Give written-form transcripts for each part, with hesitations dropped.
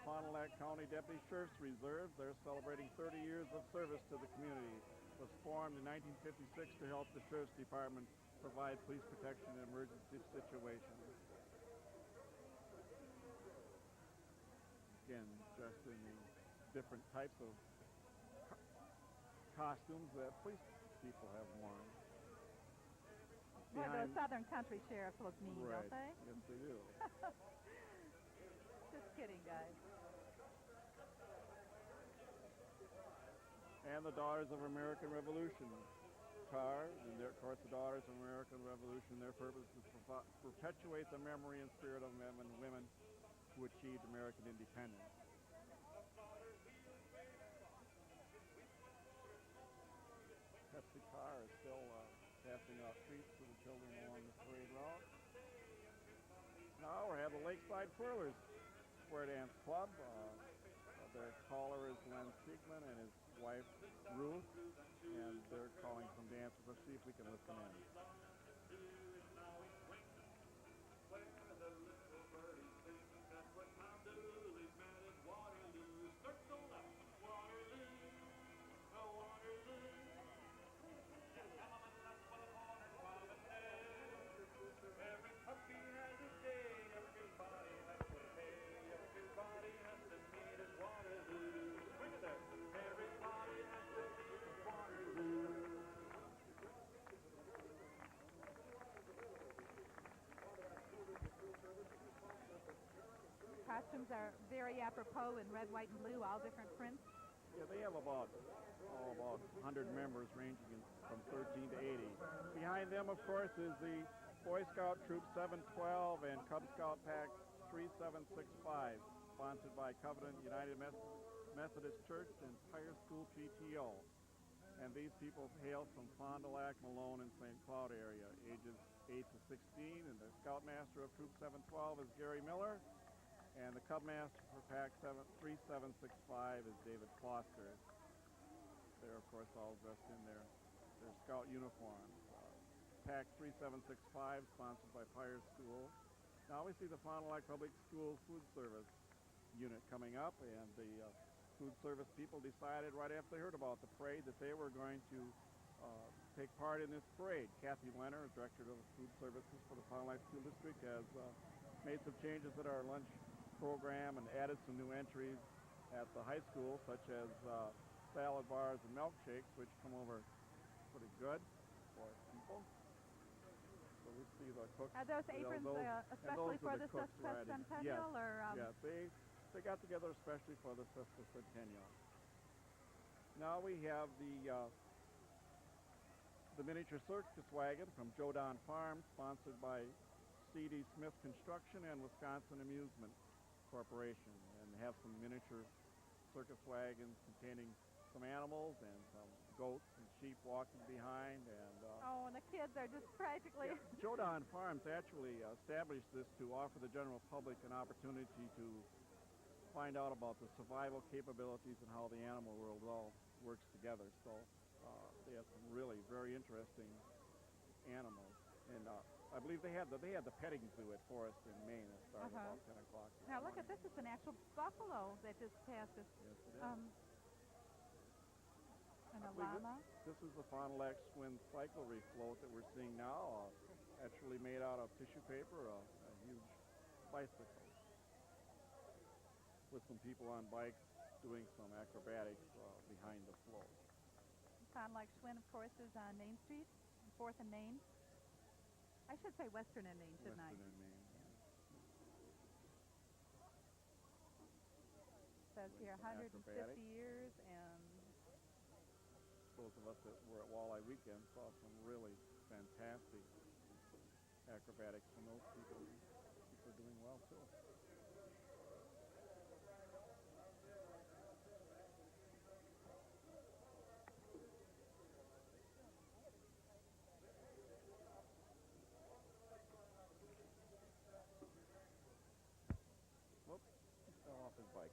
Fond du Lac County Deputy Sheriff's Reserve. They're celebrating 30 years of service to the community. It was formed in 1956 to help the Sheriff's Department provide police protection in emergency situations. Again, dressed in the different types of costumes that police people have worn. Boy, those Southern country sheriffs look mean, Right. don't they? Yes, they do. Just kidding, guys. And the Daughters of American Revolution car, and of course the Daughters of American Revolution, their purpose is to perpetuate the memory and spirit of men and women who achieved American independence. Pepsi car is still passing out treats to the children along the parade route. Now we have the Lakeside Twirlers Square Dance Club. Their caller is Len Siegman and his wife Ruth, and they're calling some dancers. Let's see if we can listen in. Every puppy has a day, everybody has to pay, everybody has to meet at Waterloo. Bring it there. Everybody has to meet at Waterloo. Costumes are very apropos in red, white, and blue, all different prints. Yeah, they have about 100 members ranging from 13 to 80. Behind them, of course, is the Boy Scout Troop 712 and Cub Scout Pack 3765, sponsored by Covenant United Methodist Church and Higher School PTO. And these people hail from Fond du Lac, Malone, and St. Cloud area, ages 8 to 16. And the Scoutmaster of Troop 712 is Gary Miller. And the Cub Master for Pack 3765 is David Foster. They're, of course, all dressed in their Scout uniforms. Pack 3765, sponsored by Fire School. Now we see the Fond du Lac Public Schools Food Service unit coming up, and the food service people decided right after they heard about the parade that they were going to take part in this parade. Kathy Leonard, Director of Food Services for the Fond du Lac School District, has made some changes at our lunch program and added some new entries at the high school, such as salad bars and milkshakes, which come over pretty good for people. So we see the cooks. Are those aprons especially for the Sesquicentennial? Yes, they got together especially for the Sesquicentennial. Now we have the miniature circus wagon from Joe Don Farm, sponsored by C.D. Smith Construction and Wisconsin Amusement Corporation, and have some miniature circus wagons containing some animals and some goats and sheep walking behind. And the kids are just practically... Yeah, Joe Don Farms actually established this to offer the general public an opportunity to find out about the survival capabilities and how the animal world all works together. So they have some really very interesting animals. And I believe they had the petting zoo at Forest in Maine that started about 10 o'clock. Now look at this. It's an actual buffalo that just passed us. Yes, it is. And a llama. This is the Fond du Lac Swin Cyclery float that we're seeing now, actually made out of tissue paper, a huge bicycle with some people on bikes doing some acrobatics behind the float. Fond du Lac Swin, of course, is on Main Street, 4th and Main. I should say Western and Main, shouldn't I? Western and Main. Says here 150 years, and those of us that were at Walleye Weekend saw some really fantastic acrobatics from those people. People are doing well too. Whoops, he fell off his bike.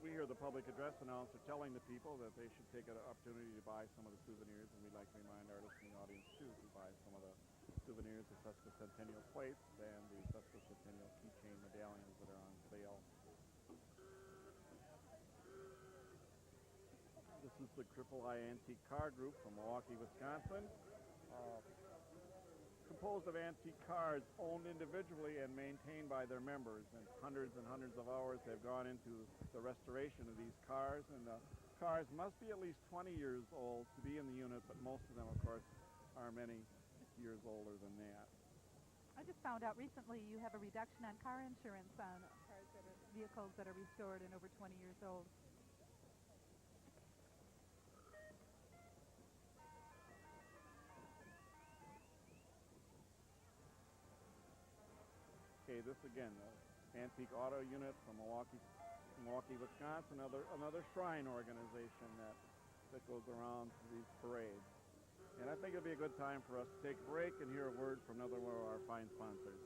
We hear the public address announcer telling the people that they should take an opportunity to buy some of the souvenirs, and we'd like to remind our listening audience too to buy some of the souvenirs, the Sesquicentennial plates and the Sesquicentennial keychain medallions that are on sale. This is the Triple I Antique Car Group from Milwaukee, Wisconsin. Composed of antique cars owned individually and maintained by their members, and hundreds of hours have gone into the restoration of these cars, and the cars must be at least 20 years old to be in the unit, but most of them, of course, are many years older than that. I just found out recently you have a reduction on car insurance on vehicles that are restored and over 20 years old. Okay, this again, the Antique Auto Unit from Milwaukee, Wisconsin, another shrine organization that goes around to these parades. And I think it'd be a good time for us to take a break and hear a word from another one of our fine sponsors.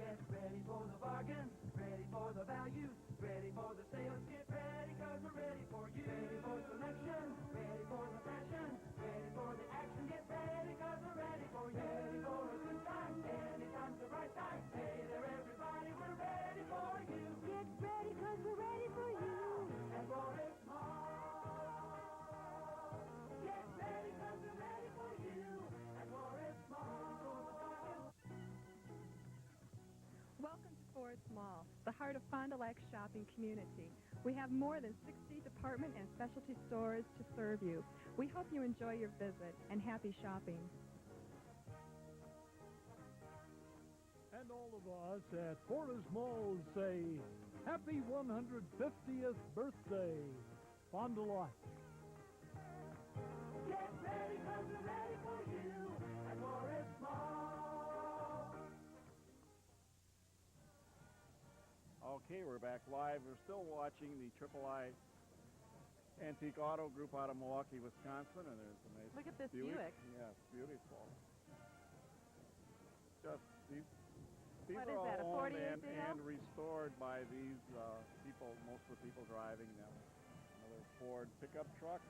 Get ready for the bargains, ready for the value, ready for the sales. Get ready, 'cause we're ready for you. Ready for selection, ready for the fashion, ready for the action. Get ready, 'cause we're ready for you. Ready for a good time, anytime's the right time. Hey there, everybody, we're ready for you. Get ready, 'cause we're ready for you. And Morris Mall. Get ready, 'cause we're ready for you. And Morris Mall. Welcome to Forest Mall, the heart of Fond du Lac's shopping community. We have more than 60 department and specialty stores to serve you. We hope you enjoy your visit and happy shopping. And all of us at Forest Mall say, happy 150th birthday, Fond du Lac. Get ready, 'cause we're ready for you. And Morris Mall. Okay, we're back live. We're still watching the Triple I Antique Auto Group out of Milwaukee, Wisconsin, and there's a nice Look at this Buick. Buick. Yes, beautiful. Just these What are is all that, a owned 48 deal? and restored by these people, most of the people driving them. Another Ford pickup truck.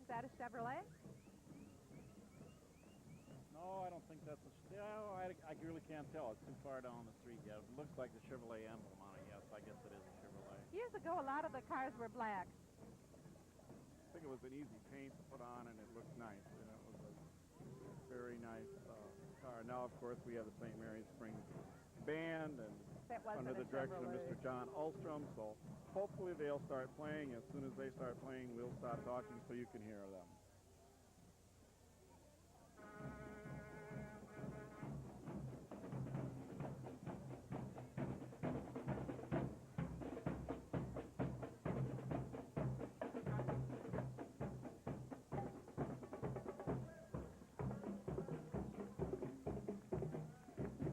Is that a Chevrolet? No, I don't think that's a... Yeah, I really can't tell. It's too far down the street yet. It looks like the Chevrolet emblem on it. Yes, I guess it is a Chevrolet. Years ago, a lot of the cars were black. I think it was an easy paint to put on, and it looked nice. And it was a very nice car. Now, of course, we have the St. Mary's Springs Band, and That wasn't under a the direction of Chevrolet. Mr. John Ulstrom. So hopefully they'll start playing. As soon as they start playing, we'll stop talking so you can hear them.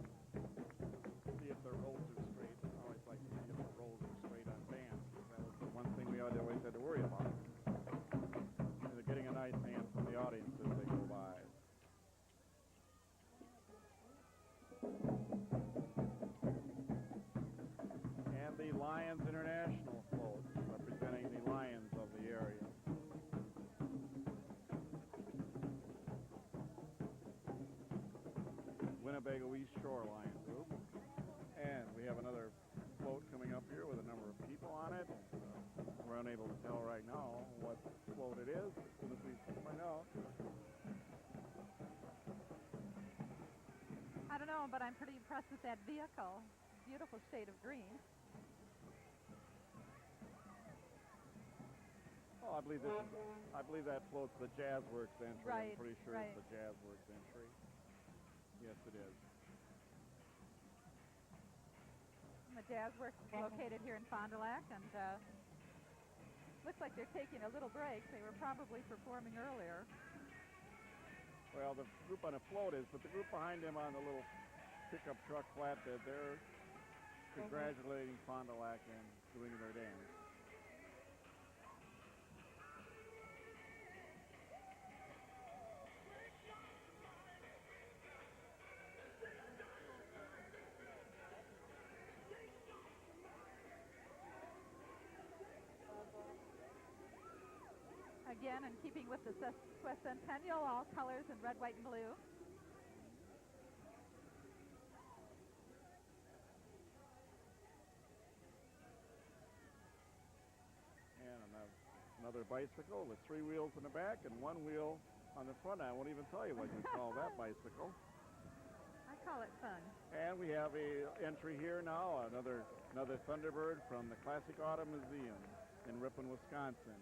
See if the rolls are straight. I always like to see if the rolls are straight on bands. That was the one thing we always had to worry about. And they're getting a nice hand from the audience as they go by. And the Lions International float, representing the Lions of the area. Winnebago East Shore Lion Group. And we have another float coming up here with a number of people on it. We're unable to tell right now what float it is. As soon as we find out. I don't know, but I'm pretty impressed with that vehicle. Beautiful shade of green. Oh, I believe that float's the Jazz Works entry. Right, I'm pretty sure right. it's the Jazz Works entry. Yes, it is. The Jazz Works is located here in Fond du Lac, and looks like they're taking a little break. They were probably performing earlier. Well, the group on the float is, but the group behind them on the little pickup truck flatbed, they're congratulating Fond du Lac and doing their dance. again in keeping with the Sesqua Centennial, all colors in red, white, and blue. And another bicycle with 3 wheels in the back and 1 wheel on the front. I won't even tell you what you call that bicycle. I call it fun. And we have a entry here now, another Thunderbird from the Classic Auto Museum in Ripon, Wisconsin.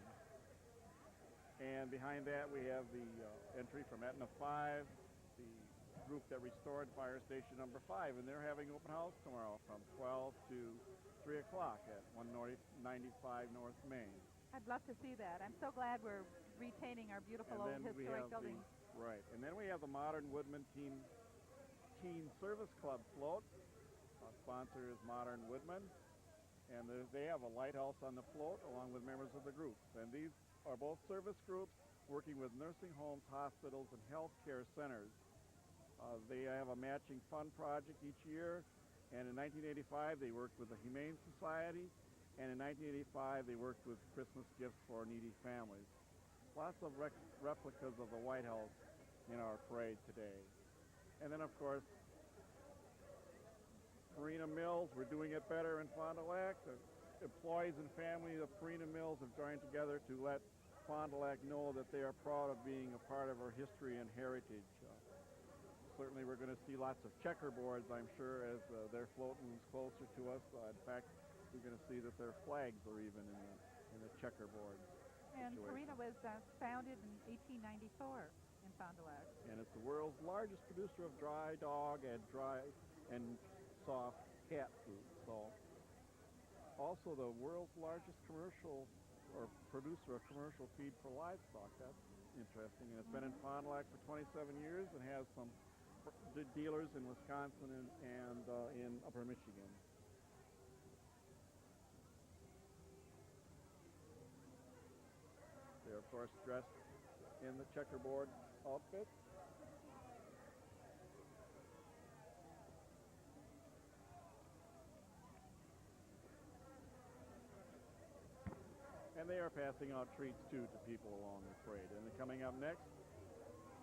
And behind that we have the entry from Etna 5, the group that restored Fire Station number 5, and they're having open house tomorrow from 12 to 3 o'clock at 195 North Main. I'd love to see that. I'm so glad we're retaining our beautiful old historic buildings. Right, and then we have the Modern Woodman Teen Service Club float. Sponsor is Modern Woodman, and they have a lighthouse on the float along with members of the group. And these are both service groups working with nursing homes, hospitals, and health care centers. They have a matching fund project each year, and in 1985 they worked with the Humane Society, and in 1985 they worked with Christmas gifts for needy families. Lots of replicas of the White House in our parade today. And then, of course, Farina Mills, we're doing it better in Fond du Lac. The employees and family of Farina Mills have joined together to let Fond du Lac know that they are proud of being a part of our history and heritage. Certainly we're going to see lots of checkerboards, I'm sure, as their float moves closer to us. In fact, we're going to see that their flags are even in the checkerboard. And Farina was founded in 1894 in Fond du Lac. And it's the world's largest producer of dry dog and soft cat food. So, also the world's largest commercial or producer of commercial feed for livestock. That's interesting. And it's been in Fond du Lac for 27 years and has some dealers in Wisconsin and in Upper Michigan. They're, of course, dressed in the checkerboard outfit. And they are passing out treats, too, to people along the parade. And coming up next,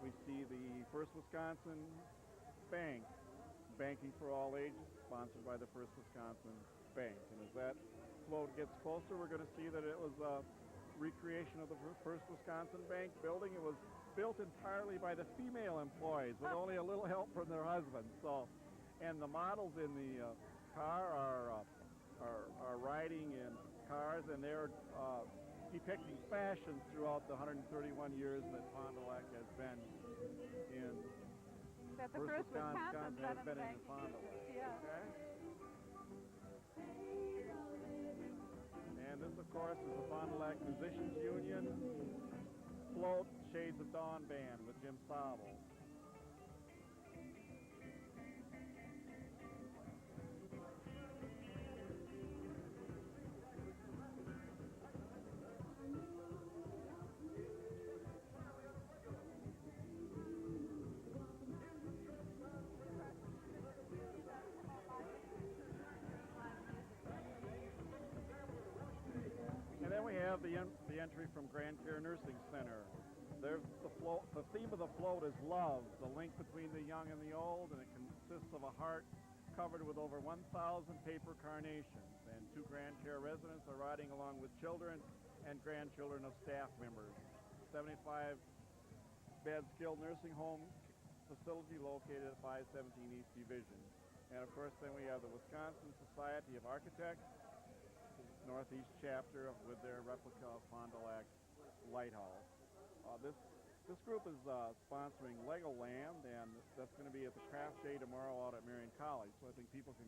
we see the First Wisconsin Bank, Banking for All Ages, sponsored by the First Wisconsin Bank. And as that float gets closer, we're going to see that it was a recreation of the First Wisconsin Bank building. It was built entirely by the female employees with only a little help from their husbands. So, and the models in the car are riding in cars, and they're depicting fashion throughout the 131 years that Fond du Lac has been in. That the First Wisconsin has been in Fond du Lac. Yeah. Okay? And this, of course, is the Fond du Lac Musicians Union float Shades of Dawn band with Jim Sobel. And then we have the entry from Grand Care Nursing Center. There's the theme of the float is love, the link between the young and the old, and it consists of a heart covered with over 1,000 paper carnations. And 2 Grand Care residents are riding along with children and grandchildren of staff members. 75-bed skilled nursing home facility located at 517 East Division. And of course, then we have the Wisconsin Society of Architects, Northeast chapter with their replica of Fond du Lac lighthouse. This group is sponsoring Legoland, and that's going to be at the Craft Day tomorrow out at Marion College. So I think people can